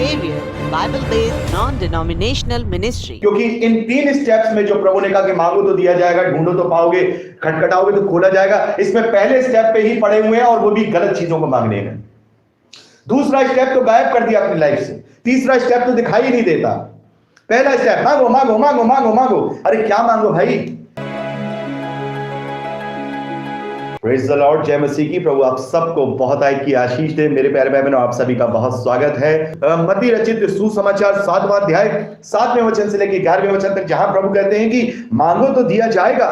Savior, Bible-based non-denominational ministry. क्योंकि इन 3 steps में जो प्रभु ने कहा कि मांगो तो दिया जाएगा, ढूंढो तो पाओगे, खटखटाओगे तो खोला जाएगा, इसमें पहले स्टेप पे ही पड़े हुए हैं और वो भी गलत चीजों को मांगने में। दूसरा स्टेप तो गायब कर दिया अपनी लाइफ से, तीसरा स्टेप तो दिखाई ही नहीं देता। पहला स्टेप मांगो मांगो मांगो मांगो मांगो, अरे क्या मांगो भाई। प्रेज द लॉर्ड, जय मसीह की। प्रभु आप सबको बहुत आयत की आशीष दे। मेरे प्यारे भाई बहनों, आप सभी का बहुत स्वागत है मत्ती रचित सुसमाचार 7वां अध्याय 7वें वचन से लेकर 11वें वचन तक, जहां प्रभु कहते हैं कि मांगो तो दिया जाएगा,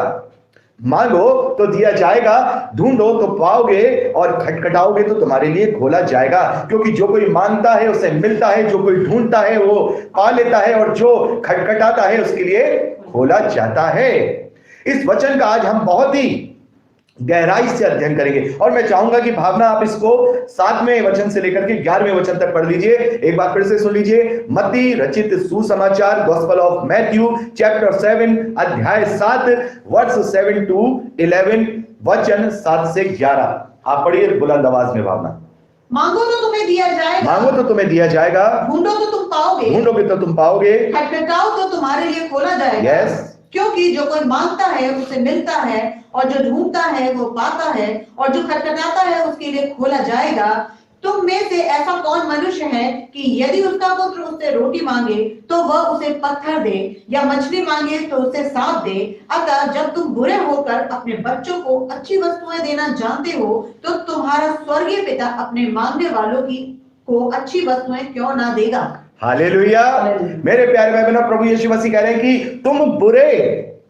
मांगो तो दिया जाएगा, ढूंढो तो पाओगे और खटखटाओगे तो तुम्हारे लिए खोला जाएगा। क्योंकि जो कोई मांगता है उसे मिलता है, जो कोई ढूंढता है वो पा लेता है, और जो खटखटाता है उसके लिए खोला जाता है। इस वचन का आज हम बहुत ही गहराई से अध्ययन करेंगे, और मैं चाहूंगा कि भावना आप इसको 7वें वचन से लेकर के 11वें वचन तक पढ़ लीजिए। एक बार फिर से सुन लीजिए। मत्ती रचित सुसमाचार, गॉस्पेल ऑफ मैथ्यू चैप्टर 7 अध्याय 7 वर्स 7 to 11, वचन 7 से 11। आप पढ़िए बुलंद आवाज में। भावना, मांगो तो तुम्हें दिया जाएगा, मांगो तो तुम्हें दिया जाएगा, ढूंढो तो तुम पाओगे, ढूंढोगे तो तुम पाओगे, खटखटाओ तो तुम्हारे लिए खोला जाएगा। यस। क्योंकि जो कोई मांगता है उसे मिलता है, और जो ढूंढता है वो पाता है, और जो खटखटाता है उसके लिए खोला जाएगा। तुम में से ऐसा कौन मनुष्य है कि यदि उसका पुत्र उससे रोटी मांगे तो वह उसे पत्थर दे, या मछली मांगे तो उसे सांप दे? अतः जब तुम बुरे होकर अपने बच्चों को अच्छी वस्तुएं देना जानते हो, तो तुम्हारा स्वर्गीय पिता अपने मांगने वालों को अच्छी वस्तुएं क्यों ना देगा। हालेलुया। मेरे प्यारे भाई बहनों, प्रभु यीशु मसीह कह रहे हैं कि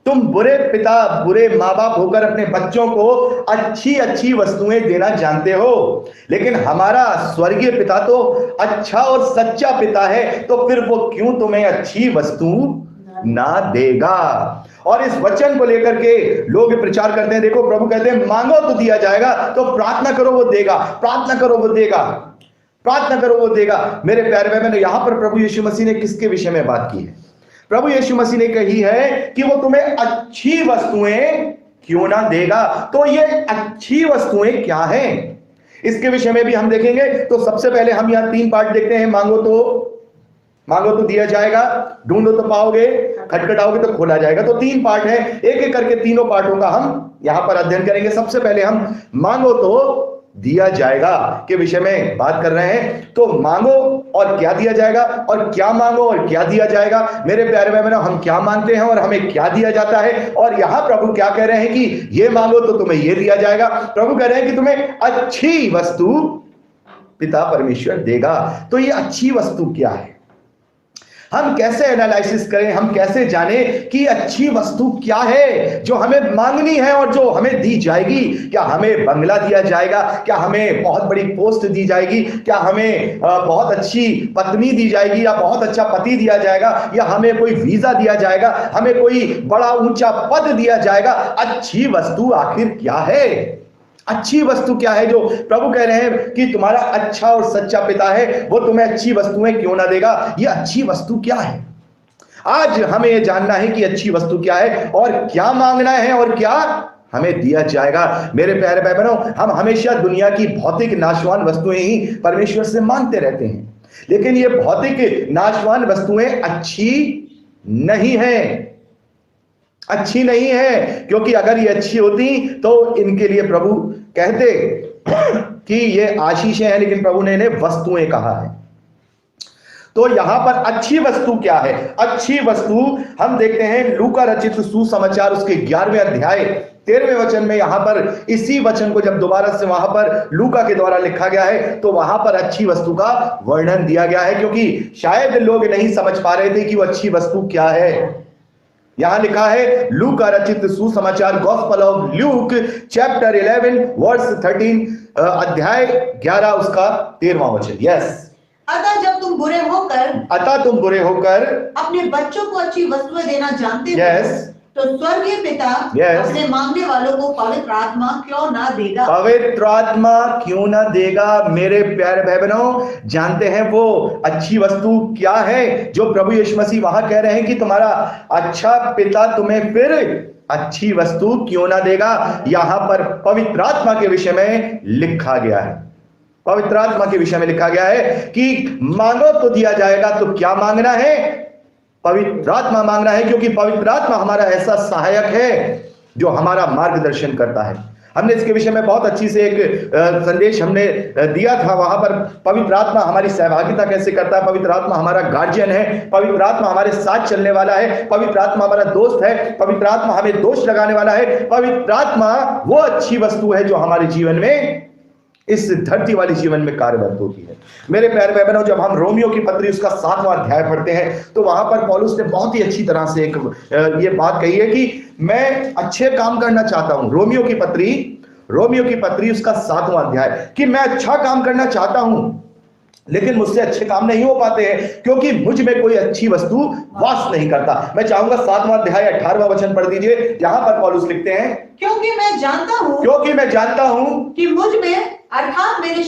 तुम बुरे पिता, बुरे माँ बाप होकर अपने बच्चों को अच्छी अच्छी वस्तुएं देना जानते हो, लेकिन हमारा स्वर्गीय पिता तो अच्छा और सच्चा पिता है, तो फिर वो क्यों तुम्हें अच्छी वस्तु ना देगा। और इस वचन को लेकर के लोग प्रचार करते हैं। देखो, प्रभु कहते हैं मांगो तो दिया जाएगा, तो प्रार्थना करो वो देगा, प्रार्थना करो वो देगा, प्रार्थना करो वो देगा। मेरे प्यारे भाई बहनों, यहां पर प्रभु यीशु मसीह ने किसके विषय में बात की है? प्रभु यीशु मसीह ने कही है कि वो तुम्हें अच्छी वस्तुएं क्यों ना देगा। तो ये अच्छी वस्तुएं क्या हैं, इसके विषय में भी हम देखेंगे। तो सबसे पहले हम यहां 3 पार्ट देखते हैं। मांगो तो दिया जाएगा, ढूंढो तो पाओगे, खटखटाओगे तो खोला जाएगा। तो 3 पार्ट है, एक एक करके तीनों पार्टों का हम यहां पर अध्ययन करेंगे। सबसे पहले हम मांगो तो दिया जाएगा के विषय में बात कर रहे हैं। तो मांगो और क्या दिया जाएगा, और क्या मांगो और क्या दिया जाएगा। मेरे प्यारे भाई बहनों, हम क्या मांगते हैं और हमें क्या दिया जाता है। और यहां प्रभु क्या कह रहे हैं कि ये मांगो तो तुम्हें ये दिया जाएगा। प्रभु कह रहे हैं कि तुम्हें अच्छी वस्तु पिता परमेश्वर देगा। तो ये अच्छी वस्तु क्या है, हम कैसे एनालिसिस करें, हम कैसे जाने कि अच्छी वस्तु क्या है जो हमें मांगनी है और जो हमें दी जाएगी। क्या हमें बंगला दिया जाएगा, क्या हमें बहुत बड़ी पोस्ट दी जाएगी, क्या हमें बहुत अच्छी पत्नी दी जाएगी, या बहुत अच्छा पति दिया जाएगा, या हमें कोई वीजा दिया जाएगा, हमें कोई बड़ा ऊंचा पद दिया जाएगा। अच्छी वस्तु आखिर क्या है, अच्छी वस्तु क्या है जो प्रभु कह रहे हैं कि तुम्हारा अच्छा और सच्चा पिता है, वो तुम्हें अच्छी वस्तुएं क्यों ना देगा। ये अच्छी वस्तु क्या है, आज हमें ये जानना है कि अच्छी वस्तु क्या है और क्या मांगना है और क्या हमें दिया जाएगा। मेरे प्यारे भाई बहनों, हम हमेशा दुनिया की भौतिक नाशवान वस्तुएं ही परमेश्वर से मांगते रहते हैं, लेकिन ये भौतिक नाशवान वस्तुएं अच्छी नहीं है, अच्छी नहीं है। क्योंकि अगर ये अच्छी होती तो इनके लिए प्रभु कहते कि ये आशीषें हैं, लेकिन प्रभु ने इन्हें वस्तुएं कहा है। तो यहां पर अच्छी वस्तु क्या है? अच्छी वस्तु हम देखते हैं लूका रचित सुसमाचार उसके 11वें अध्याय 13वें वचन में। यहां पर इसी वचन को जब दोबारा से वहां पर लूका के द्वारा लिखा गया है, तो वहां पर अच्छी वस्तु का वर्णन दिया गया है, क्योंकि शायद लोग नहीं समझ पा रहे थे कि वो अच्छी वस्तु क्या है। यहां लिखा है लूका रचित सुसमाचार, gospel of Luke chapter 11 verse 13 अध्याय 11 उसका 13वां वचन। यस। अतः तुम बुरे होकर अपने बच्चों को अच्छी वस्तुएं देना जानते हो, यस, तो स्वर्गीय पिता अपने मांगने वालों को पवित्र आत्मा क्यों ना देगा। पवित्र आत्मा क्यों ना देगा। मेरे प्यारे भाई बहनों, जानते हैं वो अच्छी वस्तु क्या है जो प्रभु यीशु मसीह वहां कह रहे हैं कि तुम्हारा अच्छा पिता तुम्हें फिर अच्छी वस्तु क्यों ना देगा। यहां पर पवित्र आत्मा के विषय में लिखा गया है। पवित्र आत्मा के विषय में लिखा गया है कि मांगो तो दिया जाएगा। तो क्या मांगना है? पवित्र आत्मा मांगना है, क्योंकि पवित्र आत्मा हमारा ऐसा सहायक है जो हमारा मार्गदर्शन करता है। हमने इसके विषय में बहुत अच्छी से एक संदेश हमने दिया था। वहां पर पवित्र आत्मा हमारी सहभागिता कैसे करता है, पवित्र आत्मा हमारा गार्जियन है, पवित्र आत्मा हमारे साथ चलने वाला है, पवित्र आत्मा हमारा दोस्त है, पवित्र आत्मा हमें दोष लगाने वाला है। पवित्र आत्मा वो अच्छी वस्तु है जो हमारे जीवन में, इस धरती वाली जीवन में कार्यरत होती है। मेरे प्यारे भाई बहनों, जब हम रोमियो की पत्री उसका 7वां अध्याय पढ़ते हैं तो वहां पर पौलुस ने बहुत ही अच्छी तरह से एक ये बात कही है कि मैं अच्छे काम करना चाहता हूं। रोमियो की पत्री उसका 7वां अध्याय, कि मैं अच्छा काम करना चाहता हूं लेकिन मुझसे अच्छे काम नहीं हो पाते हैं, क्योंकि मुझ में कोई अच्छी वस्तु वास नहीं करता। मैं चाहूंगा 7वां अध्याय 18वां वचन पढ़ दीजिए, जहां पर पौलुस लिखते हैं, क्योंकि मैं जानता हूं कि मुझ में अर्थात मेरे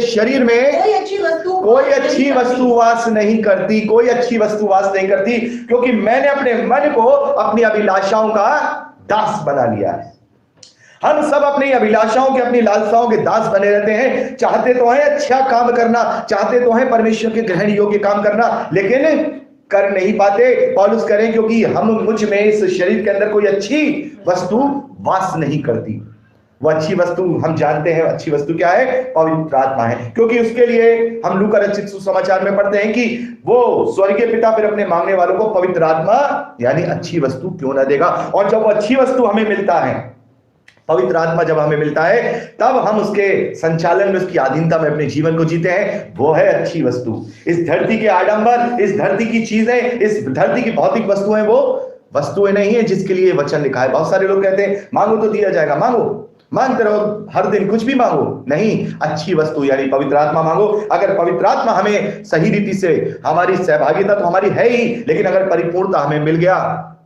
शरीर में कोई अच्छी वस्तु वास नहीं करती, क्योंकि मैंने अपने मन को अपनी अभिलाषाओं का दास बना लिया है। हम सब अपनी अभिलाषाओं के, अपनी लालसाओं के दास बने रहते हैं। चाहते तो हैं अच्छा काम करना, चाहते तो हैं परमेश्वर के ग्रहण योग्य काम करना, लेकिन कर नहीं पाते। पौलुस करें, क्योंकि मुझ में, इस शरीर के अंदर कोई अच्छी वस्तु वास नहीं करती। वो अच्छी वस्तु हम जानते हैं, अच्छी वस्तु क्या है? पवित्र आत्मा है। क्योंकि उसके लिए हम लूका रचित सुसमाचार में पढ़ते हैं कि वो स्वर्गीय पिता फिर अपने मांगने वालों को पवित्र आत्मा यानी अच्छी वस्तु क्यों ना देगा। और जब वो अच्छी वस्तु हमें मिलता है, पवित्र आत्मा जब हमें मिलता है, तब हम उसके संचालन में, उसकी अधीनता में अपने जीवन को जीते हैं। वो है अच्छी वस्तु। इस धरती के आडंबर, इस धरती की चीजें, इस धरती की भौतिक वस्तुएं वो वस्तुएं नहीं है जिसके लिए वचन लिखा है। बहुत सारे लोग कहते हैं मांगो तो दिया जाएगा, मांगते रहो हर दिन, कुछ भी मांगो। नहीं, अच्छी वस्तु यानी पवित्र आत्मा मांगो। अगर पवित्र आत्मा हमें सही रीति से, हमारी सहभागिता तो हमारी है ही, लेकिन अगर परिपूर्णता हमें मिल गया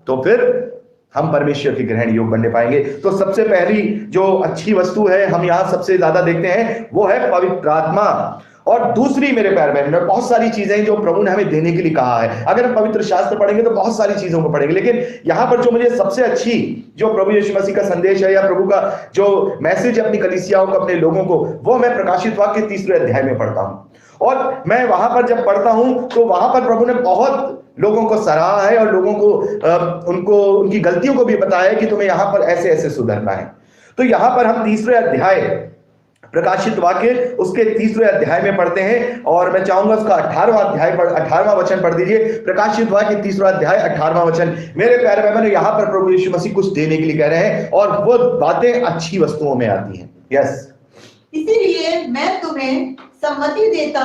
तो फिर हम परमेश्वर के ग्रहण योग बनने पाएंगे। तो सबसे पहली जो अच्छी वस्तु है, हम यहां सबसे ज्यादा देखते हैं, वो है पवित्र आत्मा। और दूसरी, मेरे प्यारे बहन, बहुत सारी चीजें जो प्रभु ने हमें देने के लिए कहा है। अगर हम पवित्र शास्त्र पढ़ेंगे तो बहुत सारी चीजों को पढ़ेंगे, लेकिन यहां पर जो मुझे सबसे अच्छी, जो प्रभु यीशु मसीह का संदेश है या प्रभु का जो मैसेज अपनी कलीसियाओं को, अपने लोगों को, वो मैं प्रकाशित वाक्य के 3रे अध्याय में पढ़ता हूं। और मैं वहां पर जब पढ़ता हूं तो वहां पर प्रभु ने बहुत लोगों को सराहा है और लोगों को उनको उनकी गलतियों को भी बताया है कि तुम्हें यहां पर ऐसे ऐसे सुधरना है। तो यहां पर हम 3रे अध्याय, प्रकाशित वाक्य उसके 3रे अध्याय में पढ़ते हैं, और मैं चाहूंगा उसका 18वां वचन पढ़ दीजिए। प्रकाशित वाक्य 3रा अध्याय 18वां वचन। मेरे प्यारे भाई बहनों, यहां पर प्रभु यीशु मसीह कुछ देने के लिए कह रहे हैं, और वो बातें अच्छी वस्तुओं में आती हैं। यस, इसीलिए मैं तुम्हें सम्मति देता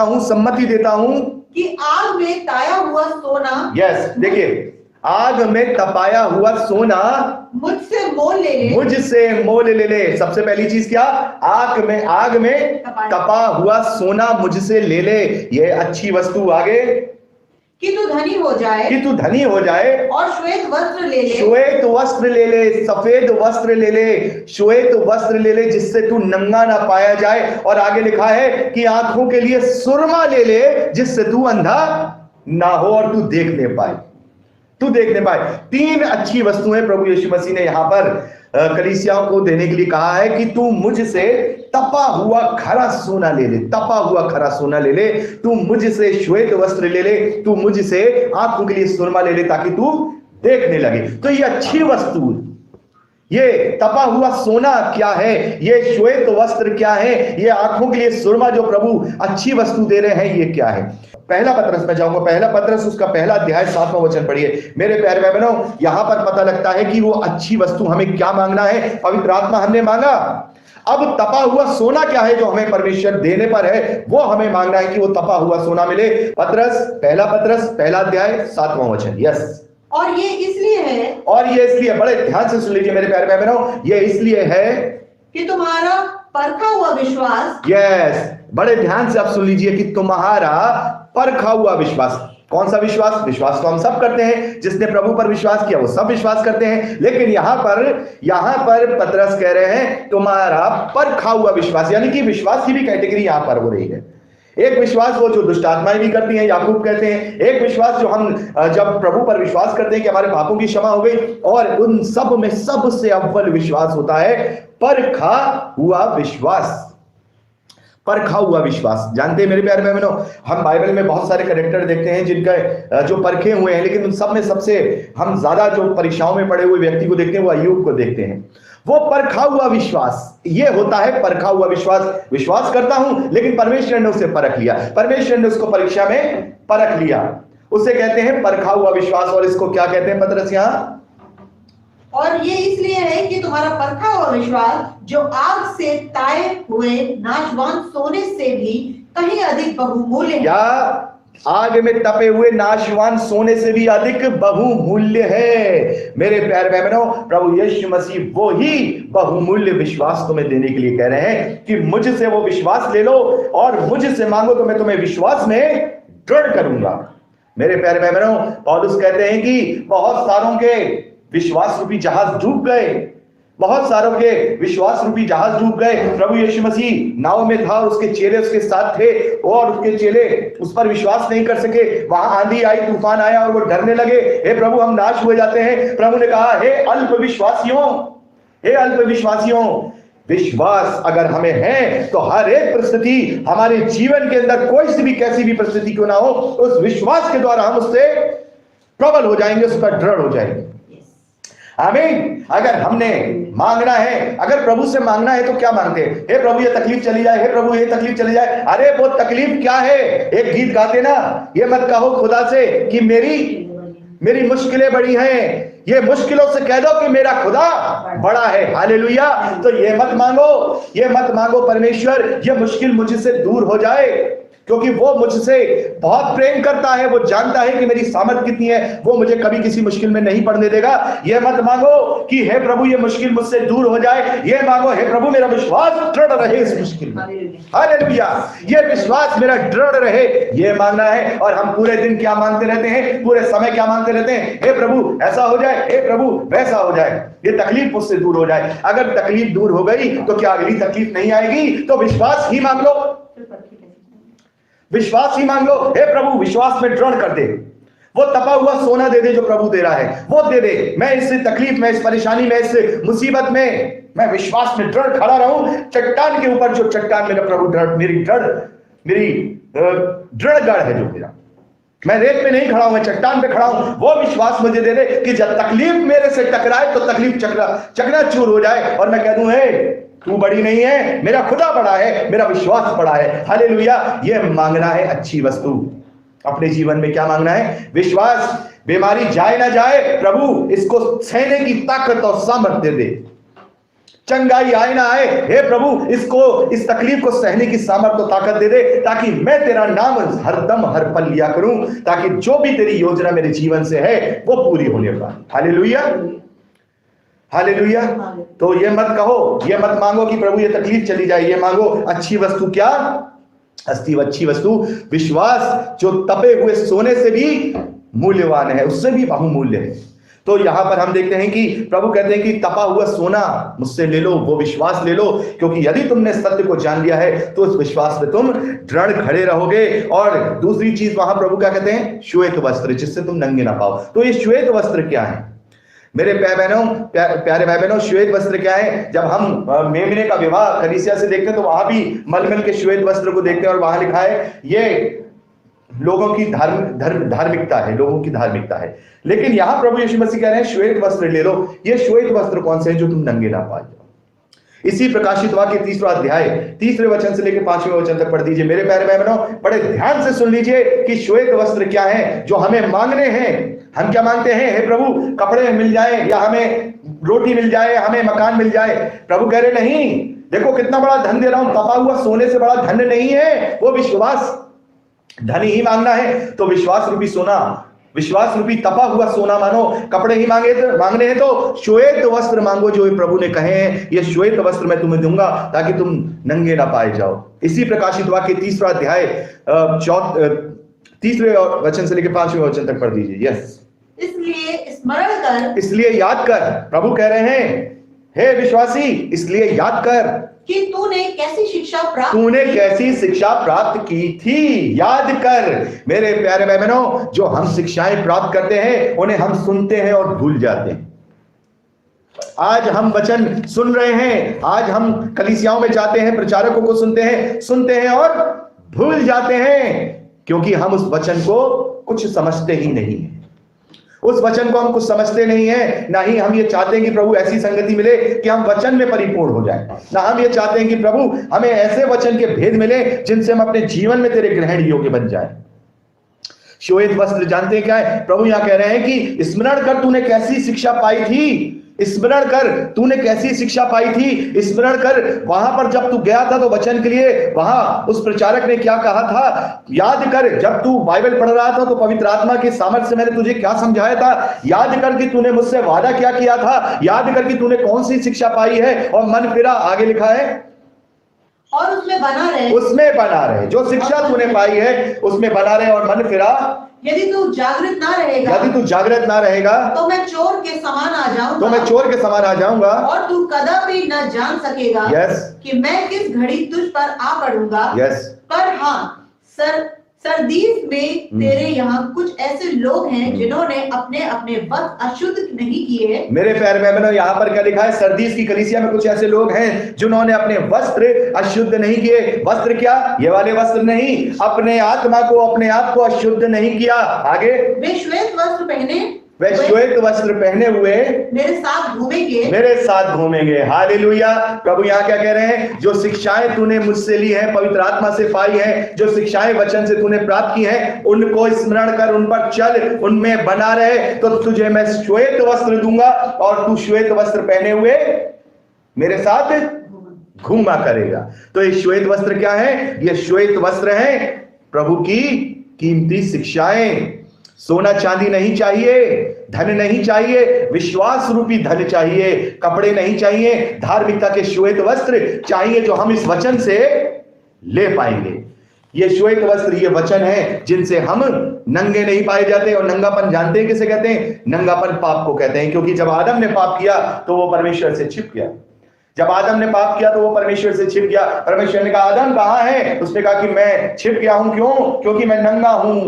हूं, सम्मति देता हूं कि आग में ताया हुआ सोना, यस, देखिए, आग में तपाया हुआ सोना मुझसे मोल ले। सबसे पहली चीज क्या? आग में तपा हुआ सोना मुझसे ले ले। ये अच्छी वस्तु। आगे, कि तू धनी हो जाए और श्वेत वस्त्र ले ले, सफेद वस्त्र ले ले, श्वेत वस्त्र ले ले, जिससे तू नंगा ना पाया जाए। और आगे लिखा है कि आंखों के लिए सुरमा ले ले, जिससे तू अंधा ना हो और तू देखने पाए। 3 अच्छी वस्तुएं प्रभु यीशु मसीह ने यहां पर कलीसियाओं को देने के लिए कहा है कि तू मुझसे तपा हुआ खरा सोना ले ले, तू मुझसे श्वेत वस्त्र ले ले, तू मुझसे आंखों के लिए सुरमा ले ले, ताकि तू देखने लगे। तो ये अच्छी वस्तु, ये तपा हुआ सोना क्या है, ये श्वेत वस्त्र क्या है, ये आंखों के लिए सुरमा जो प्रभु अच्छी वस्तु दे रहे हैं, ये क्या है? पहला पत्रस में जाऊंगा, पहला पत्रस उसका 1 अध्याय 7वां वचन पढ़िए। मेरे प्यारे भाई बहनों, यहां पर पता लगता है कि वो अच्छी वस्तु हमें क्या मांगना है। पवित्र आत्मा हमने मांगा, अब तपा हुआ सोना क्या है जो हमें परमेश्वर देने पर है, वो हमें मांगना है कि वो तपा हुआ सोना मिले। पहला पत्रस 1 अध्याय 7वां वचन। यस, और ये इसलिए बड़े ध्यान से सुन लीजिए मेरे प्यारे भाई बहनों, ये इसलिए है कि तुम्हारा परखा हुआ विश्वास, यस, बड़े ध्यान से आप सुन लीजिए, कि तुम्हारा परखा हुआ विश्वास। कौन सा विश्वास? विश्वास तो हम सब करते हैं, जिसने प्रभु पर विश्वास किया वो सब विश्वास करते हैं, लेकिन यहां पर पतरस कह रहे हैं तुम्हारा परखा हुआ विश्वास, यानी कि विश्वास की भी कैटेगरी यहां पर हो रही है। एक विश्वास वो जो दुष्ट आत्माएं भी करती हैं, याकूब कहते हैं। एक विश्वास जो हम जब प्रभु पर विश्वास करते हैं कि हमारे पापों की क्षमा हो गई। और उन सब में सबसे अव्वल विश्वास होता है परखा हुआ विश्वास। परखा हुआ विश्वास। जानते हैं मेरे प्यारे भाई बहनों, हम बाइबल में बहुत सारे कैरेक्टर देखते हैं जिनका जो परखे हुए हैं, लेकिन उन सब में सबसे हम ज्यादा जो परीक्षाओं में पड़े हुए व्यक्ति को देखते हैं वो अय्यूब को देखते हैं। वो परखा हुआ विश्वास, ये होता है परखा हुआ विश्वास। विश्वास करता हूं लेकिन परमेश्वर ने उसे परख लिया, परमेश्वर ने उसको परीक्षा में परख लिया, उसे कहते हैं परखा हुआ विश्वास। और इसको क्या कहते हैं पतरस यहां? और ये इसलिए है कि तुम्हारा परखा हुआ विश्वास जो आग से ताए हुए नाशवान सोने से भी कहीं अधिक बहुमूल्य है। क्या आग में तपे हुए नाशवान सोने से भी अधिक बहुमूल्य है? मेरे प्यारे भाई बहनों, प्रभु यीशु मसीह वो ही बहुमूल्य विश्वास तुम्हें देने के लिए कह रहे हैं कि मुझसे वो विश्वास ले लो और मुझसे मांगो तो मैं तुम्हें विश्वास में दृढ़ करूंगा। मेरे प्यारे भाई बहनों, पौलुस कहते हैं कि बहुत सारों के विश्वास रूपी जहाज डूब गए, बहुत सारों के विश्वास रूपी जहाज डूब गए। प्रभु यीशु मसीह नाव में था, उसके चेले उसके साथ थे और उसके चेले उस पर विश्वास नहीं कर सके। वहां आंधी आई, तूफान आया और वो डरने लगे, हे प्रभु हम नाश हुए जाते हैं। प्रभु ने कहा, हे अल्प विश्वासियों, हे अल्प विश्वासियों, विश्वास अगर हमें है तो हर एक परिस्थिति हमारे जीवन के अंदर, कोई सी भी कैसी भी परिस्थिति क्यों ना हो, उस विश्वास के द्वारा हम उससे प्रबल हो जाएंगे, उस पर दृढ़ हो जाएंगे। आमीन। अगर हमने मांगना है, अगर प्रभु से मांगना है तो क्या मांगते हैं? हे प्रभु ये तकलीफ चली जाए, हे प्रभु ये तकलीफ चली जाए। अरे वो तकलीफ क्या है? एक गीत गाते ना, ये मत कहो खुदा से कि मेरी मुश्किलें बड़ी हैं, ये मुश्किलों से कह दो कि मेरा खुदा बड़ा है। हालेलुया। तो ये मत मांगो परमेश्वर ये मुश्किल मुझसे दूर हो जाए, क्योंकि वो मुझसे बहुत प्रेम करता है, वो जानता है कि मेरी सामर्थ कितनी है, वो मुझे कभी किसी मुश्किल में नहीं पड़ने देगा। ये मत मांगो कि हे प्रभु ये मुश्किल मुझसे दूर हो जाए, ये मांगो हे प्रभु मेरा विश्वास दृढ़ रहे इस मुश्किल में। हालेलुया। ये विश्वास मेरा दृढ़ रहे, ये मांगना है। और हम पूरे दिन क्या मांगते रहते हैं, पूरे समय क्या मांगते रहते हैं? हे प्रभु ऐसा हो जाए, हे प्रभु वैसा हो जाए, ये तकलीफ मुझसे दूर हो जाए। अगर तकलीफ दूर हो गई तो क्या अगली तकलीफ नहीं आएगी? तो विश्वास ही मांग लो, विश्वास ही मांग लो। हे प्रभु विश्वास में दृढ़ कर दे, वो तपा हुआ सोना दे दे जो प्रभु दे रहा है, वो दे दे। मैं इस तकलीफ में, इस परेशानी में, इस मुसीबत में मैं विश्वास में दृढ़ खड़ा रहूं। चट्टान के ऊपर जो चट्टान मेरा प्रभु मेरी दृढ़ गढ़ है, जो मेरा, मैं रेत पे नहीं खड़ा हूं, मैं चट्टान पे खड़ा हूं। वो विश्वास मुझे दे दे कि जब तकलीफ मेरे से टकराए तो तकलीफ चकनाचूर हो जाए और मैं कह दूं, हे तू बड़ी नहीं है, मेरा खुदा बड़ा है, मेरा विश्वास बड़ा है। हालेलुया। ये मांगना है अच्छी वस्तु अपने जीवन में। क्या मांगना है? विश्वास। बीमारी जाए ना जाए, प्रभु इसको सहने की ताकत और सामर्थ्य दे। चंगाई आए ना आए, हे प्रभु इसको, इस तकलीफ को सहने की सामर्थ्य और ताकत दे दे, ताकि मैं तेरा नाम हरदम हर पल लिया करूं, ताकि जो भी तेरी योजना मेरे जीवन से है वो पूरी होने पाए। Hallelujah, hallelujah. तो ये मत कहो, ये मत मांगो कि प्रभु ये तकलीफ चली जाए, ये मांगो अच्छी वस्तु। क्या अच्छी वस्तु? विश्वास जो तपे हुए सोने से भी मूल्यवान है, उससे भी बहुमूल्य है। तो यहां पर हम देखते हैं कि प्रभु कहते हैं कि तपा हुआ सोना मुझसे ले लो, वो विश्वास ले लो, क्योंकि यदि तुमने सत्य को जान लिया है तो उस विश्वास में तुम दृढ़ खड़े रहोगे। और दूसरी चीज वहां प्रभु क्या कहते हैं? श्वेत वस्त्र, जिससे तुम नंगे ना पाओ। तो ये श्वेत वस्त्र क्या है मेरे प्यारे भाई बहनों? श्वेत वस्त्र क्या है? जब हम मेमने का विवाह कलीसिया से देखते हैं तो वहां भी मलमल के श्वेत वस्त्र को देखते हैं और वहां लिखा है ये लोगों की धार्मिकता है, लोगों की धार्मिकता है। लेकिन यहां प्रभु यीशु मसीह कह रहे हैं श्वेत वस्त्र ले लो। ये श्वेत वस्त्र कौन से हैं? जो तुम नंगे ना पा जाओ। इसी प्रकाशित वाक्य 3रा अध्याय 3रे वचन से लेकर 5वें वचन तक पढ़ दीजिए। मेरे प्यारे भाई बहनों, बड़े ध्यान से सुन लीजिए कि श्वेत वस्त्र क्या है जो हमें मांगने हैं। हम क्या मांगते हैं? हे प्रभु कपड़े मिल जाए, या हमें रोटी मिल जाए, हमें मकान मिल जाए। प्रभु कह रहे नहीं, देखो कितना बड़ा धन दे रहा हूं, तपा हुआ सोने से बड़ा धन नहीं है, वो विश्वास धन ही मांगना है। तो विश्वास रूपी सोना, विश्वास रूपी तपा हुआ सोना मानो। कपड़े ही मांगने हैं तो श्वेत वस्त्र मांगो, जो प्रभु ने कहे हैं ये श्वेत वस्त्र मैं तुम्हें दूंगा ताकि तुम नंगे ना पाए जाओ। इसी प्रकाशित वाक्य 3रा अध्याय 3रे वचन से लेकर 5वें वचन तक पढ़ दीजिए। यस। इसलिए स्मरण कर, इसलिए याद कर। प्रभु कह रहे हैं हे विश्वासी, इसलिए याद कर कि तूने कैसी शिक्षा प्राप्त तूने कैसी शिक्षा प्राप्त की थी। याद कर मेरे प्यारे भाई बहनों, जो हम शिक्षाएं प्राप्त करते हैं उन्हें हम सुनते हैं और भूल जाते हैं। आज हम वचन सुन रहे हैं, आज हम कलीसियाओं में जाते हैं, प्रचारकों को सुनते हैं और भूल जाते हैं, क्योंकि हम उस वचन को कुछ समझते ही नहीं है। उस वचन को हम कुछ समझते नहीं है, ना ही हम ये चाहते हैं कि प्रभु ऐसी संगति मिले कि हम वचन में परिपूर्ण हो जाएं, ना हम ये चाहते हैं कि प्रभु हमें ऐसे वचन के भेद मिले जिनसे हम अपने जीवन में तेरे ग्रहण योग्य बन जाएं। श्वेत वस्त्र जानते हैं क्या है? प्रभु यहां कह रहे हैं कि स्मरण कर तूने कैसी शिक्षा पाई थी, स्मरण कर तूने कैसी शिक्षा पाई थी, स्मरण कर वहां पर जब तू गया था तो वचन के लिए वहां उस प्रचारक ने क्या कहा था। याद कर जब तू बाइबल पढ़ रहा था तो पवित्र आत्मा के सामर्थ्य से मैंने तुझे क्या समझाया था। याद कर कि तूने मुझसे वादा क्या किया था। याद कर कि तूने कौन सी शिक्षा पाई है और मन फिरा। आगे लिखा है और उसमें बना रहे। जो शिक्षा तूने पाई है उसमें बना रहे और मन फिरा। यदि तू जागृत ना रहेगा तो मैं चोर के समान आ जाऊंगा और तू कदापि न जान सकेगा कि मैं किस घड़ी तुझ पर आ पड़ूंगा। पर हाँ, सरदीस में तेरे यहाँ कुछ ऐसे लोग हैं जिन्होंने अपने अपने वस्त्र अशुद्ध नहीं किए। मेरे प्यारे बहनों, यहाँ पर क्या लिखा है? सरदीस की कलीसिया में कुछ ऐसे लोग हैं जिन्होंने अपने वस्त्र अशुद्ध नहीं किए। वस्त्र क्या? ये वाले वस्त्र नहीं, अपने आत्मा को, अपने आप को अशुद्ध नहीं किया। आगे वे श्वेत वस्त्र पहने हुए मेरे साथ घूमेंगे। हालेलुया। प्रभु यहाँ क्या कह रहे हैं? जो शिक्षाएं तूने मुझसे ली है, पवित्र आत्मा से पाई है, जो शिक्षाएं वचन से तूने प्राप्त की हैं, उनको स्मरण कर, उन पर चल, उनमें बना रहे, तो तुझे मैं श्वेत वस्त्र दूंगा और तू श्वेत वस्त्र पहने हुए मेरे साथ घूमा करेगा। तो ये श्वेत वस्त्र क्या है? ये श्वेत वस्त्र है प्रभु की कीमती शिक्षाएं। सोना चांदी नहीं चाहिए, धन नहीं चाहिए, विश्वास रूपी धन चाहिए, कपड़े नहीं चाहिए, धार्मिकता के श्वेत वस्त्र चाहिए जो हम इस वचन से ले पाएंगे। ये श्वेत वस्त्र, ये वचन है जिनसे हम नंगे नहीं पाए जाते। और नंगापन जानते हैं किसे कहते हैं? नंगापन पाप को कहते हैं, क्योंकि जब आदम ने पाप किया तो वो परमेश्वर से छिप गया। जब आदम ने पाप किया तो वो परमेश्वर से छिप गया। परमेश्वर ने कहा आदम कहां है? उसने कहा कि मैं छिप गया हूं। क्यों? क्योंकि मैं नंगा हूं।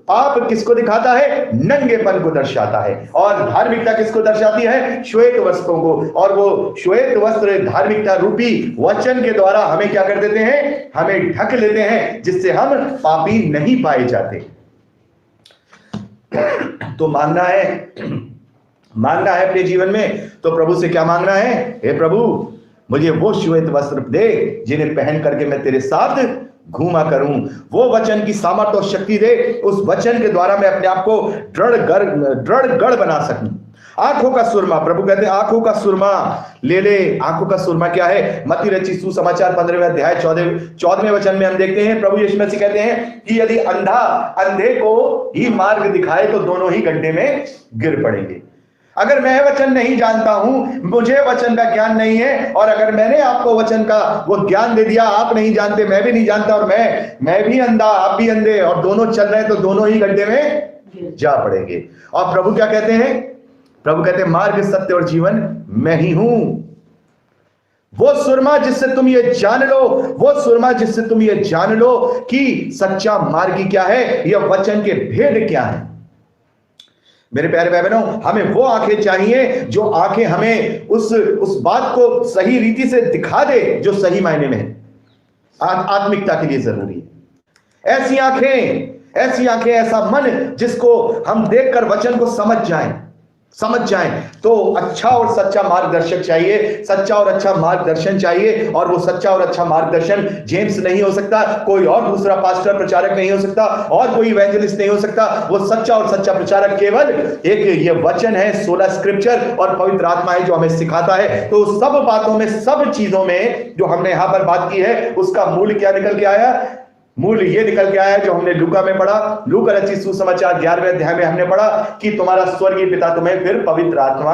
पाप किसको दिखाता है? नंगेपन को दर्शाता है। और धार्मिकता किसको दर्शाती है? श्वेत वस्त्रों को। और वो श्वेत वस्त्र धार्मिकता रूपी वचन के द्वारा हमें क्या कर देते हैं? हमें ढक लेते हैं, जिससे हम पापी नहीं पाए जाते। तो मांगना है अपने जीवन में, तो प्रभु से क्या मांगना है? हे प्रभु, मुझे वो श्वेत वस्त्र दे जिन्हें पहन करके मैं तेरे साथ घूमा करूं। वो वचन की सामर्थ्य और शक्ति दे, उस वचन के द्वारा मैं अपने आप को दृढ़ गढ़ बना सकूं। आंखों का सुरमा, प्रभु कहते हैं आंखों का सुरमा ले ले। आंखों का सुरमा क्या है? मत्ती रचित सुसमाचार 15वें अध्याय 14वें वचन में हम देखते हैं प्रभु यीशु मसीह कहते हैं कि यदि अंधा अंधे को ही मार्ग दिखाए तो दोनों ही गड्ढे में गिर पड़ेंगे। अगर मैं वचन नहीं जानता हूं, मुझे वचन का ज्ञान नहीं है, और अगर मैंने आपको वचन का वो ज्ञान दे दिया, आप नहीं जानते, मैं भी नहीं जानता, और मैं भी अंधा, आप भी अंधे, और दोनों चल रहे हैं, तो दोनों ही गड्ढे में जा पड़ेंगे। और प्रभु क्या कहते हैं? प्रभु कहते हैं मार्ग, सत्य और जीवन मैं ही हूं। वो सुरमा जिससे तुम ये जान लो कि सच्चा मार्ग क्या है, यह वचन के भेद क्या है। मेरे प्यारे भाई बहनों, हमें वो आंखें चाहिए जो आंखें हमें उस बात को सही रीति से दिखा दे जो सही मायने में है, आत्मिकता के लिए जरूरी है। ऐसी आंखें, ऐसा मन जिसको हम देखकर वचन को समझ जाएं। तो अच्छा और सच्चा मार्गदर्शक चाहिए, सच्चा और अच्छा मार्गदर्शन चाहिए। और वो सच्चा और अच्छा मार्गदर्शन जेम्स नहीं हो सकता, कोई और दूसरा पास्टर प्रचारक नहीं हो सकता, और कोई इवेंजलिस्ट नहीं हो सकता। वो सच्चा और सच्चा प्रचारक केवल एक ये वचन है, 16 स्क्रिप्चर और पवित्र आत्मा है जो हमें सिखाता है। तो सब बातों में, सब चीजों में जो हमने यहां पर बात की है, उसका मूल क्या निकल के आया? मूल ये निकल के आया जो हमने लूका में पढ़ा। लूका रचित सुसमाचार 11वें अध्याय में हमने पढ़ा कि तुम्हारा स्वर्गीय पिता तुम्हें फिर पवित्र आत्मा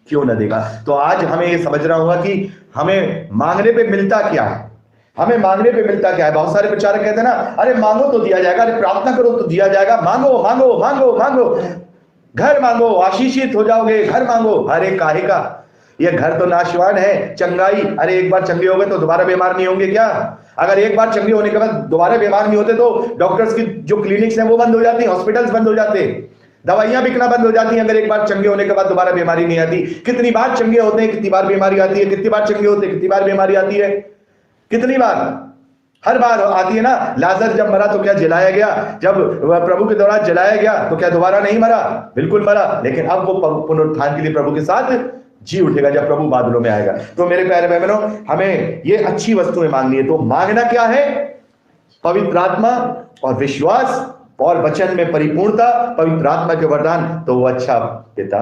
क्यों न देगा। तो आज हमें ये समझना होगा कि हमें मांगने पे मिलता क्या है। बहुत सारे प्रचारक कहते हैं ना, अरे मांगो तो दिया जाएगा, अरे प्रार्थना करो तो दिया जाएगा, मांगो, घर मांगो, आशीषित हो जाओगे, घर मांगो। अरे काहे का? ये घर तो नाशवान है। चंगाई, अरे एक बार चंगे हो गए तो दोबारा बीमार नहीं होंगे क्या? अगर एक बार चंगे होने के बाद दोबारा बीमार नहीं होते तो डॉक्टर्स की जो क्लिनिक्स हैं वो बंद हो जाती, हॉस्पिटल्स बंद हो जाते, दवाइयां बिकना बंद हो जाती हैं अगर एक बार चंगे होने के बाद दोबारा बीमारी नहीं आती। कितनी बार चंगे होते हैं, कितनी बार बीमारी आती है, कितनी बार चंगे होते हैं, कितनी बार बीमारी आती है, कितनी बार? हर बार आती है ना। लाजर जब मरा तो क्या जलाया गया? जब प्रभु के दौरान जलाया गया तो क्या दोबारा नहीं मरा? बिल्कुल मरा, लेकिन अब वो पुनरुत्थान के लिए प्रभु के साथ जी उठेगा जब प्रभु बादलों में आएगा। तो मेरे प्यारे बहनों, हमें ये अच्छी वस्तुएं मांगनी है। तो मांगना क्या है? पवित्र आत्मा और विश्वास और वचन में परिपूर्णता, पवित्र आत्मा के वरदान। तो वो अच्छा पिता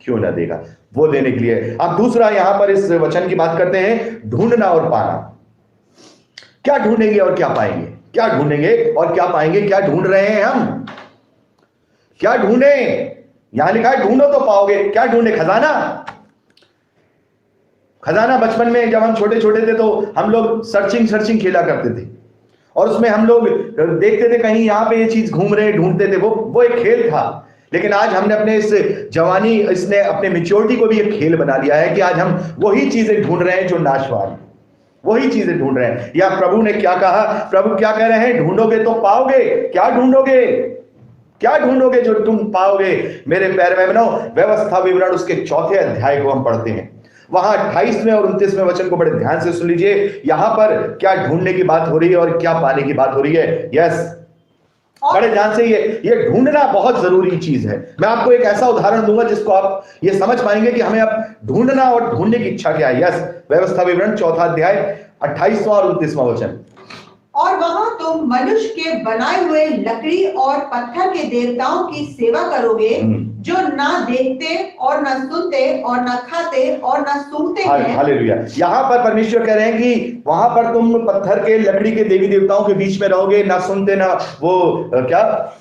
क्यों ना देगा, वो देने के लिए। अब दूसरा यहां पर इस वचन की बात करते हैं, ढूंढना और पाना। क्या ढूंढेंगे और क्या पाएंगे? क्या ढूंढेंगे और क्या पाएंगे? क्या ढूंढ रहे हैं हम? क्या ढूंढे? यहां लिखा है ढूंढो तो पाओगे। क्या ढूंढे? खजाना। खजाना बचपन में जब हम छोटे छोटे थे तो हम लोग सर्चिंग खेला करते थे, और उसमें हम लोग देखते थे कहीं यहां पे ये चीज घूम रहे, ढूंढते थे। वो एक खेल था। लेकिन आज हमने अपने इस जवानी, इसने अपने मैच्योरिटी को भी एक खेल बना लिया है कि आज हम वही चीजें ढूंढ रहे हैं जो नाशवान, वही चीजें ढूंढ रहे हैं। या प्रभु ने क्या कहा? प्रभु क्या कह रहे हैं? ढूंढोगे तो पाओगे। क्या ढूंढोगे? क्या ढूंढोगे जो तुम पाओगे? मेरे प्यारे बहनों, व्यवस्था विवरण उसके 4थे अध्याय को हम पढ़ते हैं। वहां 28वें और 29वें वचन को बड़े ध्यान से सुन लीजिए। यहां पर क्या ढूंढने की बात हो रही है और क्या पाने की बात हो रही है। यस, बड़े ध्यान से। ये ढूंढना बहुत जरूरी चीज है। मैं आपको एक ऐसा उदाहरण दूंगा जिसको आप ये समझ पाएंगे कि हमें अब ढूंढना और ढूंढने की इच्छा क्या है। यस, व्यवस्था विवरण 4था अध्याय 28वां और 29वां वचन। और वहां तुम मनुष्य के बनाए हुए लकड़ी और पत्थर के देवताओं की सेवा करोगे, जो ना देखते और ना सुनते और ना खाते और ना सूंघते हैं। हालेलुया। यहाँ पर परमेश्वर कह रहे हैं कि वहां पर तुम पत्थर के, लकड़ी के देवी देवताओं के बीच में रहोगे, ना सुनते, ना वो क्या,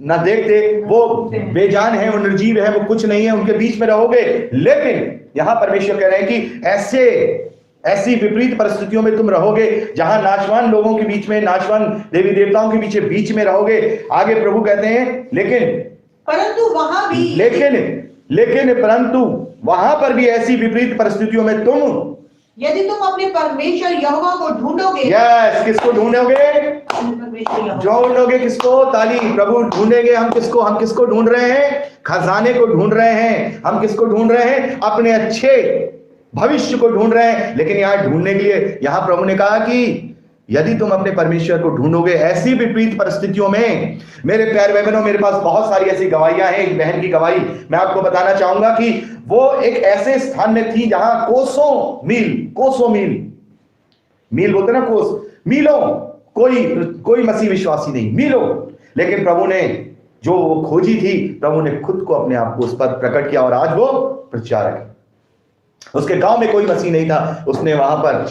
ना देखते, वो बेजान है, वो निर्जीव है, वो कुछ नहीं है, उनके बीच में रहोगे। लेकिन यहाँ परमेश्वर कह रहे हैं कि ऐसी विपरीत परिस्थितियों में तुम रहोगे जहां नाशवान लोगों के बीच में, नाशवान देवी देवताओं के बीच में रहोगे। आगे प्रभु कहते हैं परंतु वहां भी, लेकिन परंतु वहां पर भी ऐसी विपरीत परिस्थितियों में तुम, यदि तुम अपने परमेश्वर यहोवा को ढूंढोगे। यस, किसको ढूंढोगे? ढूंढोगे किसको? ताली। प्रभु ढूंढेंगे हम किसको ढूंढ रहे हैं? खजाने को ढूंढ रहे हैं। हम किसको ढूंढ रहे हैं? अपने अच्छे भविष्य को ढूंढ रहे हैं। लेकिन यहां ढूंढने के लिए यहां प्रभु ने कहा कि यदि तुम अपने परमेश्वर को ढूंढोगे ऐसी विपरीत परिस्थितियों में। मेरे प्यारे बहनों, मेरे पास बहुत सारी ऐसी गवाहियां हैं। एक बहन की गवाही मैं आपको बताना चाहूंगा कि वो एक ऐसे स्थान में थी जहां कोसों मील बोलते ना, मीलों कोई मसीह विश्वासी नहीं, मीलों। लेकिन प्रभु ने जो वो खोजी थी, प्रभु ने खुद को अपने आप को उस पर प्रकट किया और आज वो प्रचारक है। उसके गांव में कोई मसीह नहीं था, उसने वहां पर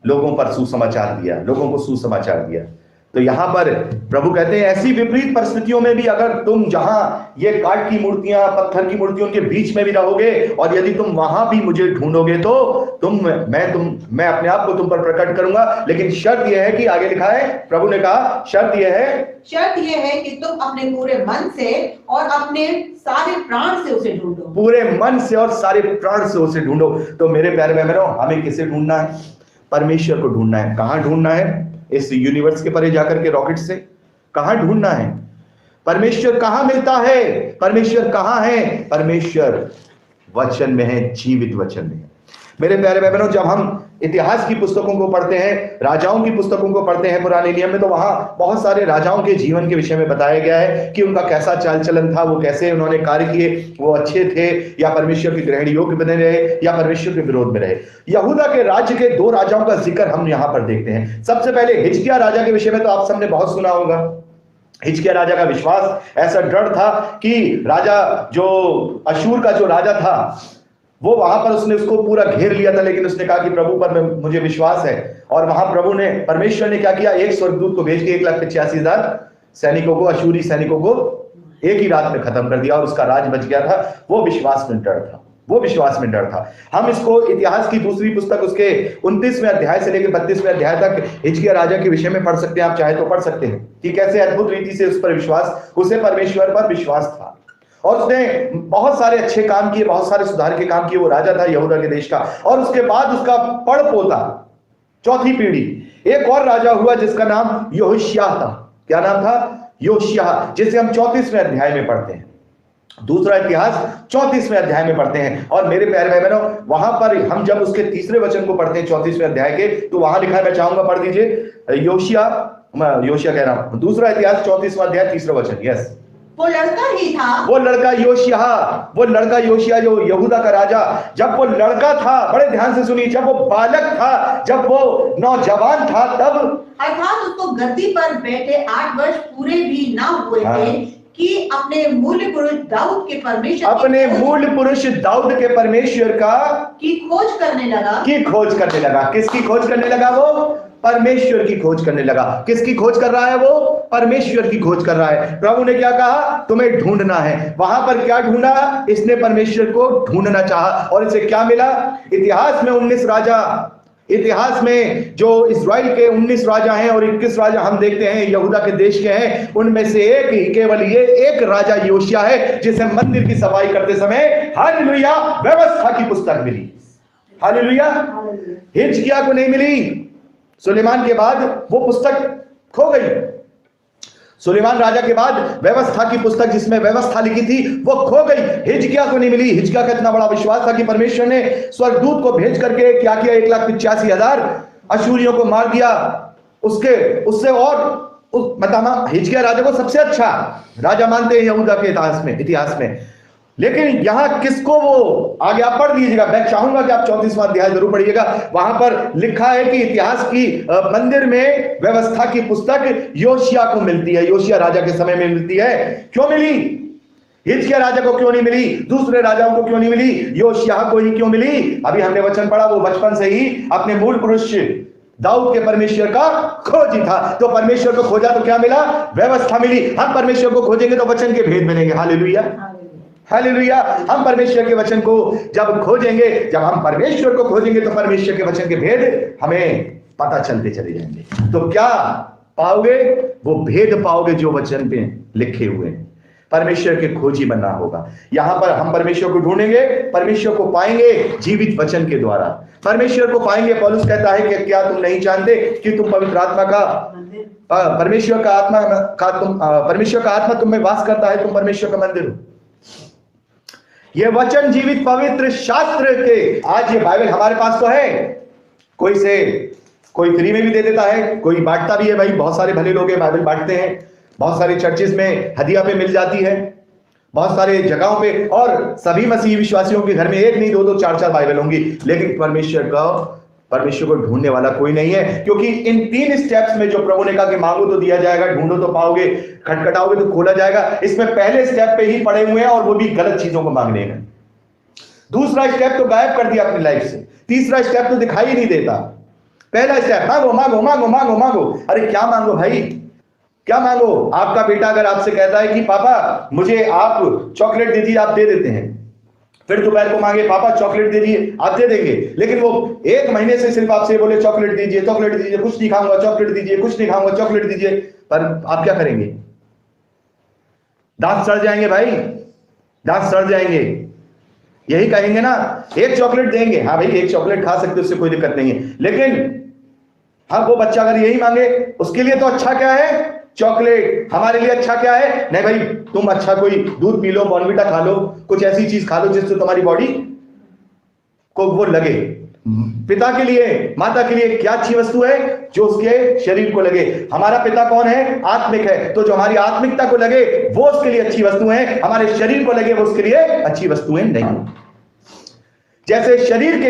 लोगों पर सुसमाचार दिया, लोगों को सुसमाचार दिया। तो यहां पर प्रभु कहते हैं ऐसी विपरीत परिस्थितियों में भी अगर तुम जहां ये काठ की मूर्तियां, पत्थर की मूर्तियों के बीच में भी रहोगे, और यदि तुम वहां भी मुझे ढूंढोगे तो मैं अपने आप को तुम पर प्रकट करूंगा। लेकिन शर्त यह है कि आगे लिखा है, प्रभु ने कहा शर्त यह है कि तुम अपने पूरे मन से और अपने सारे प्राण से उसे ढूंढो। पूरे मन से और सारे प्राण से उसे ढूंढो। तो मेरे प्यारे बहनों, हमें किसे ढूंढना है? परमेश्वर को ढूंढना है। कहां ढूंढना है? इस यूनिवर्स के परे जाकर के रॉकेट से कहां ढूंढना है? परमेश्वर कहां मिलता है? परमेश्वर कहां है? परमेश्वर वचन में है, जीवित वचन में है। मेरे प्यारे बहनों, जब हम इतिहास की पुस्तकों को पढ़ते हैं, राजाओं की पुस्तकों को पढ़ते हैं पुराने नियम में, तो वहां बहुत सारे राजाओं के जीवन के विषय में बताया गया है कि उनका कैसा चाल चलन था, वो कैसे उन्होंने कार्य किए, वो अच्छे थे या परमेश्वर के ग्रहण योग्य बने रहे या परमेश्वर के विरोध में रहे। यहूदा के राज्य के 2 राजाओं का जिक्र हम यहां पर देखते हैं। सबसे पहले हिजकिय्याह राजा के विषय में तो आप सबने बहुत सुना होगा। हिजकिय्याह राजा का विश्वास ऐसा दृढ़ था कि राजा, जो अशूर का जो राजा था, वो वहां पर उसने उसको पूरा घेर लिया था, लेकिन उसने कहा कि प्रभु पर मुझे विश्वास है। और वहां परमेश्वर ने क्या किया? एक स्वर्गदूत को भेज के 1,85,000 सैनिकों को, अशूरी सैनिकों को एक ही रात में खत्म कर दिया और उसका राज बच गया था। वो विश्वास में डर था। हम इसको इतिहास की दूसरी पुस्तक उसके 29वें अध्याय से लेकर 32वें अध्याय तक हिजकिय्याह राजा के विषय में पढ़ सकते हैं। आप चाहे तो पढ़ सकते हैं कि कैसे अद्भुत रीति से उस पर विश्वास, उसे परमेश्वर पर विश्वास था। और उसने बहुत सारे अच्छे काम किए, बहुत सारे सुधार के काम किए। वो राजा था यहूदा के देश का। और उसके बाद उसका पड़पोता, चौथी पीढ़ी, एक और राजा हुआ जिसका नाम योशिय्याह था। क्या नाम था? योशिय्याह, जिसे हम 34वें अध्याय में पढ़ते हैं। दूसरा इतिहास 34वें अध्याय में पढ़ते हैं। और मेरे प्यारे भाई बहनों, वहां पर हम जब उसके तीसरे वचन को पढ़ते हैं 34वें अध्याय के, तो वहां लिखा है, मैं चाहूंगा पढ़ दीजिए। योशिय्याह कह रहा हूं, दूसरा इतिहास 34वां अध्याय 3रा वचन। यस, वो लड़का ही था, वो लड़का योशिय्याह जो यहूदा का राजा, जब वो लड़का था, बड़े ध्यान से सुनिए, जब वो बालक था, जब वो नौजवान था, तब अर्थात उसको गद्दी पर बैठे 8 वर्ष पूरे भी ना हुए थे कि अपने मूल पुरुष दाऊद के परमेश्वर की खोज करने लगा। किसकी खोज करने लगा? वो परमेश्वर की खोज करने लगा। किसकी खोज कर रहा है? वो परमेश्वर की खोज कर रहा है। प्रभु ने क्या कहा? तुम्हें ढूंढना है। वहां पर क्या ढूंढा? इसने परमेश्वर को ढूंढना चाहा, और इसे क्या मिला? इतिहास में 19 राजा, इतिहास में जो इस्राएल के 19 राजा हैं और 21 राजा हम देखते हैं यहूदा के देश के हैं, उनमें से एक ही, केवल ये एक राजा योशिय्याह है जिसे मंदिर की सफाई करते समय, हालेलुया, व्यवस्था की पुस्तक मिली। हालेलुया, हिजकिय्याह को नहीं मिली। सुलेमान के बाद वो पुस्तक खो गई। सुलेमान राजा के बाद व्यवस्था की पुस्तक जिसमें व्यवस्था लिखी थी वो खो गई, हिजकिय्याह को नहीं मिली। हिजकिय्याह का इतना बड़ा विश्वास था कि परमेश्वर ने स्वर्गदूत को भेज करके क्या किया? 1,85,000 अशूरियों को मार दिया। उससे और मतलब हिजकिय्याह राजा को सबसे अच्छा राजा मानते हैं यहूदा के इतिहास में। लेकिन यहां किसको वो आगे आप पढ़ लीजिएगा, मैं चाहूंगा कि आप 34वां अध्याय जरूर पढ़िएगा। वहां पर लिखा है कि इतिहास की मंदिर में व्यवस्था की पुस्तक योशिय्याह को मिलती है, योशिय्याह राजा के समय में मिलती है। क्यों मिली? हिजकिय्याह राजा को क्यों नहीं मिली? दूसरे राजाओं को क्यों नहीं मिली? योशिय्याह को ही क्यों मिली? अभी हमने वचन पढ़ा, वो बचपन से ही अपने मूल पुरुष दाऊद के परमेश्वर का खोजी था। तो परमेश्वर को खोजा तो क्या मिला? व्यवस्था मिली। हम परमेश्वर को खोजेंगे तो वचन के भेद मिलेंगे। Hallelujah, hallelujah. हम परमेश्वर के वचन को जब खोजेंगे, जब हम परमेश्वर को खोजेंगे तो परमेश्वर के वचन के भेद हमें पता चलते चले जाएंगे। तो क्या पाओगे? वो भेद पाओगे जो वचन पे लिखे हुए हैं। परमेश्वर के खोजी बनना होगा। यहां पर हम परमेश्वर को ढूंढेंगे, परमेश्वर को पाएंगे जीवित वचन के द्वारा। परमेश्वर को पाएंगे। पौलुस कहता है कि क्या तुम नहीं जानते कि तुम पवित्र आत्मा का, परमेश्वर का आत्मा तुम में वास करता है, तुम परमेश्वर का मंदिर हो। ये वचन जीवित पवित्र शास्त्र के, आज ये बाइबल हमारे पास तो है, कोई फ्री में भी दे देता है, कोई बांटता भी है। भाई बहुत सारे भले लोग हैं, बाइबल बांटते हैं। बहुत सारे चर्चेज में हदिया पे मिल जाती है, बहुत सारे जगहों पे, और सभी मसीही विश्वासियों के घर में 1 नहीं 2 2 4 4 बाइबल होंगी। लेकिन परमेश्वर को ढूंढने वाला कोई नहीं है, क्योंकि इन 3 स्टेप्स में जो प्रभु ने कहा कि मांगो तो दिया जाएगा, ढूंढो तो पाओगे, खटखटाओगे तो खोला जाएगा, इसमें पहले स्टेप पे ही पड़े हुए हैं, और वो भी गलत चीजों को मांगने में। दूसरा स्टेप तो गायब कर दिया अपनी लाइफ से, तीसरा स्टेप तो दिखाई ही नहीं देता। पहला स्टेप मांगो मांगो मांगो मांगो मांगो। अरे क्या मांगो भाई, क्या मांगो? आपका बेटा अगर आपसे कहता है कि पापा मुझे आप चॉकलेट दीजिए, आप दे देते हैं। फिर दोपहर को मांगे, पापा चॉकलेट दे दिए, आप दे देंगे। लेकिन वो 1 महीने से सिर्फ आपसे बोले चॉकलेट दीजिए, चॉकलेट दीजिए, कुछ नहीं खाऊंगा, चॉकलेट दीजिए, कुछ नहीं खाऊंगा, चॉकलेट दीजिए, पर आप क्या करेंगे? दांत सड़ जाएंगे भाई, दांत सड़ जाएंगे। यही कहेंगे ना, 1 चॉकलेट देंगे, हाँ भाई 1 चॉकलेट खा सकते, उससे कोई दिक्कत नहीं है। लेकिन हाँ, वो बच्चा अगर यही मांगे, उसके लिए तो अच्छा क्या है? चॉकलेट। हमारे लिए अच्छा क्या है? नहीं भाई, तुम अच्छा कोई दूध पी लो, बॉर्नविटा खा लो, कुछ ऐसी चीज खा लो जिससे तुम्हारी बॉडी को वो लगे। पिता के लिए, माता के लिए क्या अच्छी वस्तु है? जो उसके शरीर को लगे। हमारा पिता कौन है? आत्मिक है। तो जो हमारी आत्मिकता को लगे वो उसके लिए अच्छी वस्तु है, हमारे शरीर को लगे वो उसके लिए अच्छी वस्तुएं नहीं। जैसे शरीर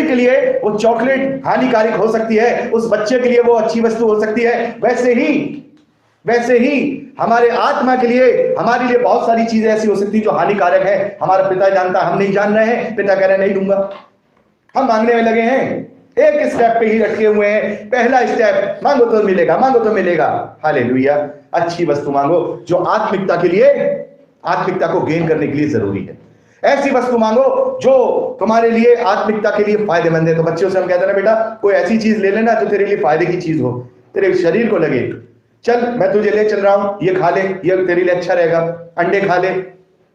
के लिए वो चॉकलेट हानिकारक हो सकती है, उस बच्चे के लिए वो अच्छी वस्तु हो सकती है, वैसे ही हमारे आत्मा के लिए, हमारे लिए बहुत सारी चीजें ऐसी हो सकती है जो हानिकारक है। हमारा पिता जानता, हम नहीं जान रहे हैं, पिता कह रहे नहीं दूंगा, हम मांगने में लगे हैं, एक स्टेप पे ही अटके हुए हैं। पहला स्टेप, मांगो तो मिलेगा, मांगो तो मिलेगा। हालेलुया। अच्छी वस्तु मांगो जो आत्मिकता के लिए, आत्मिकता को गेन करने के लिए जरूरी है। ऐसी वस्तु मांगो जो तुम्हारे लिए, आत्मिकता के लिए फायदेमंद है। तो बच्चों से हम कहते हैं ना, बेटा कोई ऐसी चीज ले लेना जो तेरे लिए फायदे की चीज हो, तेरे शरीर को लगे, चल मैं तुझे ले चल रहा हूं, ये खा ले, ये तेरे लिए अच्छा रहेगा, अंडे खा ले,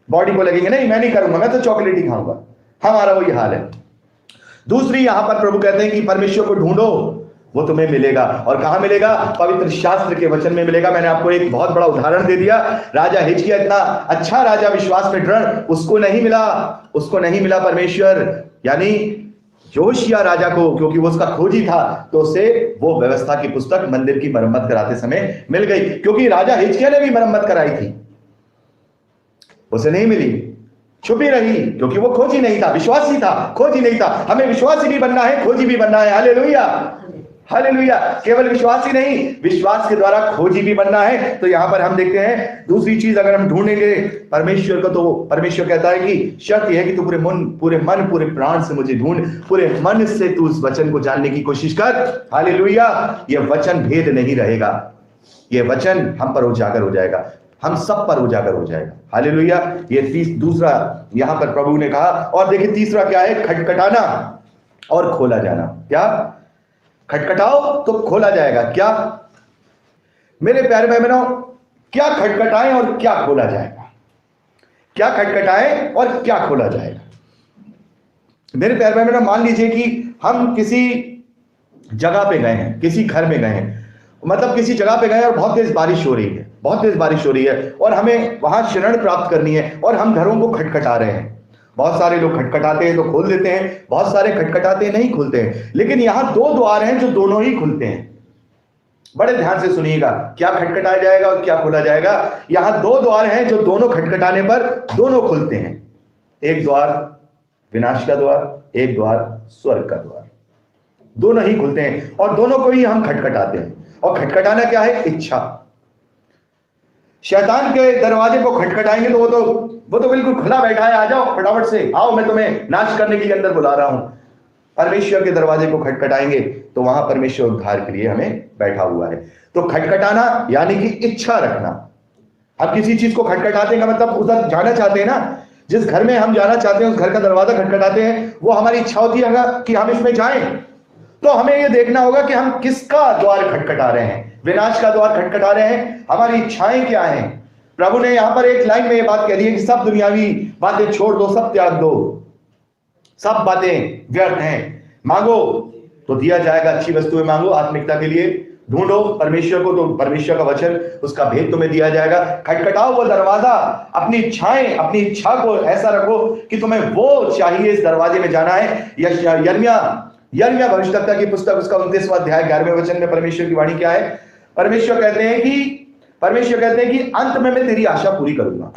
बॉडी को लगेंगे। नहीं, मैं नहीं करूंगा, मैं तो चॉकलेट ही खाऊंगा। हमारा वही हाल है। दूसरी यहां पर प्रभु कहते हैं कि परमेश्वर को ढूंढो, वो तुम्हें मिलेगा। और कहां मिलेगा? पवित्र शास्त्र के वचन में मिलेगा। मैंने आपको एक बहुत बड़ा उदाहरण दे दिया। राजा हिजकिय्याह इतना अच्छा राजा, विश्वास में दृढ़, उसको नहीं मिला परमेश्वर, यानी योशिय्याह राजा को, क्योंकि वो उसका खोजी था, तो उसे वो व्यवस्था की पुस्तक मंदिर की मरम्मत कराते समय मिल गई। क्योंकि राजा हिजकिय्याह ने भी मरम्मत कराई थी, उसे नहीं मिली, छुपी रही, क्योंकि वो खोजी नहीं था, विश्वासी था, खोजी नहीं था। हमें विश्वासी भी बनना है, खोजी भी बनना है। Hallelujah, hallelujah. केवल विश्वासी नहीं, विश्वास के द्वारा खोजी भी बनना है। तो यहां पर हम देखते हैं दूसरी चीज, अगर हम ढूंढेंगे परमेश्वर को, तो परमेश्वर कहता है कि शर्त यह है कि तू पूरे मन पूरे प्राण से मुझे ढूंढ, पूरे मन से तू उस वचन को जानने की कोशिश कर। हालेलुया। यह वचन भेद नहीं रहेगा, यह वचन हम पर उजागर हो जाएगा, हम सब पर उजागर हो जाएगा। हालेलुया। ये दूसरा यहां पर प्रभु ने कहा। और देखिए तीसरा क्या है? खटखटाना और खोला जाना। क्या? खटखटाओ तो खोला जाएगा। क्या मेरे प्यारे भाई बहनों, क्या खटखटाएं और क्या खोला जाएगा? क्या खटखटाएं और क्या खोला जाएगा? मेरे प्यारे भाई बहनों, मान लीजिए कि हम किसी जगह पे गए हैं, किसी घर में गए हैं, मतलब किसी जगह पे गए और बहुत तेज बारिश हो रही है, बहुत तेज बारिश हो रही है, और हमें वहां शरण प्राप्त करनी है, और हम घरों को खटखटा रहे हैं। बहुत सारे लोग खटखटाते हैं तो खोल देते हैं, बहुत सारे खटखटाते नहीं खुलते हैं। लेकिन यहां दो द्वार हैं जो दोनों ही खुलते हैं। बड़े ध्यान से सुनिएगा, क्या खटखटाया जाएगा और क्या खोला जाएगा। यहां दो द्वार हैं जो दोनों खटखटाने पर दोनों खुलते हैं। एक द्वार विनाश का द्वार, एक द्वार स्वर्ग का द्वार, दोनों ही खुलते हैं और दोनों को ही हम खटखटाते हैं। और खटखटाना क्या है? इच्छा। शैतान के दरवाजे को खटखटाएंगे तो वो तो बिल्कुल खुला बैठा है, आ जाओ फटाफट से, आओ मैं तुम्हें नाश करने के लिए अंदर बुला रहा हूं। परमेश्वर के दरवाजे को खटखटाएंगे तो वहां परमेश्वर उद्धार के लिए हमें बैठा हुआ है। तो खटखटाना यानी कि इच्छा रखना। अब किसी चीज को खटखटाते का मतलब उधर जाना चाहते हैं ना, जिस घर में हम जाना चाहते हैं उस घर का दरवाजा खटखटाते हैं, वो हमारी इच्छा होती है कि हम इसमें जाएं। तो हमें यह देखना होगा कि हम किसका द्वार खटखटा रहे हैं। विनाश का द्वार खटखटा रहे हैं, हमारी इच्छाएं क्या हैं। प्रभु ने यहां पर एक लाइन में यह बात कह दी है कि सब दुनियावी बातें छोड़ दो, सब त्याग दो, सब बातें व्यर्थ हैं। मांगो तो दिया जाएगा, अच्छी वस्तुएं मांगो आत्मिकता के लिए, ढूंढो परमेश्वर को तो परमेश्वर का वचन, उसका भेद तुम्हें दिया जाएगा। खटखटाओ वो दरवाजा, अपनी इच्छाएं, अपनी इच्छा को ऐसा रखो कि तुम्हें वो चाहिए, इस दरवाजे में जाना है। यिर्मयाह भविष्यवक्ता की पुस्तक उसका 29वां अध्याय 11वें वचन में परमेश्वर की वाणी क्या है? परमेश्वर कहते हैं कि अंत में मैं तेरी आशा पूरी करूंगा।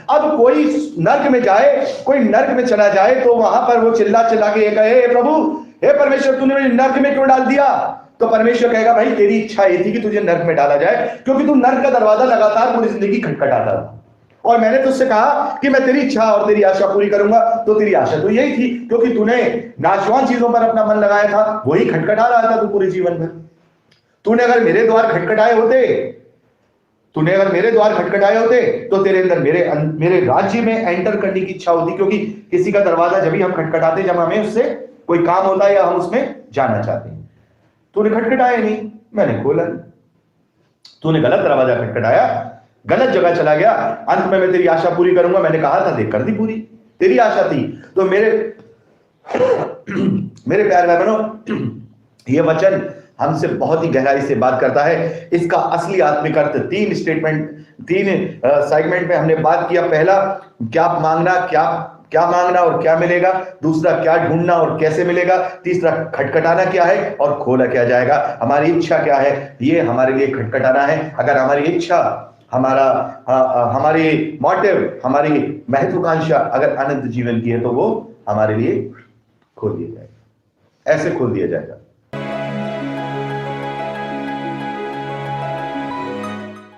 अब कोई नर्क में जाए, कोई नर्क में चला जाए तो वहां पर वो चिल्ला के ये कहे, हे प्रभु, हे परमेश्वर, तूने मुझे नर्क में क्यों डाल दिया? तो परमेश्वर कहेगा, भाई तेरी इच्छा ये थी कि तुझे नर्क में डाला जाए, क्योंकि तू नर्क का दरवाजा लगातार पूरी जिंदगी खटखटाता था, और मैंने तुझसे कहा कि मैं तेरी इच्छा और तेरी आशा पूरी करूंगा। तो तेरी आशा तो यही थी, क्योंकि तूने नाशवान चीजों पर अपना मन लगाया था, वही खटखटा रहा था तू पूरे जीवन भर। तूने अगर मेरे द्वार खटखटाए होते तो तेरे अंदर मेरे राज्य में एंटर करने की इच्छा होती, क्योंकि किसी का दरवाजा जब भी हम खटखटाते, जब हमें उससे कोई काम होता है या हम उसमें जाना चाहते हैं। तूने खटखटाया नहीं, मैंने खोला। तूने गलत दरवाजा खटखटाया, गलत जगह चला गया, अंत में मैं तेरी आशा पूरी करूंगा, मैंने कहा था, देख कर दी पूरी, तेरी आशा थी। तो मेरे प्यारे भाई बहनों, यह वचन हमसे बहुत ही गहराई से बात करता है। इसका असली आत्मिक अर्थ तीन सेगमेंट में हमने बात किया। पहला, क्या मांगना और क्या मिलेगा। दूसरा, क्या ढूंढना और कैसे मिलेगा। तीसरा, खटखटाना क्या है और खोला क्या जाएगा। हमारी इच्छा क्या है, ये हमारे लिए खटखटाना है। अगर हमारी इच्छा, हमारी मोटिव, हमारी महत्वाकांक्षा अगर अनंत जीवन की है तो वो हमारे लिए खोल दिया जाएगा, ऐसे खोल दिया जाएगा।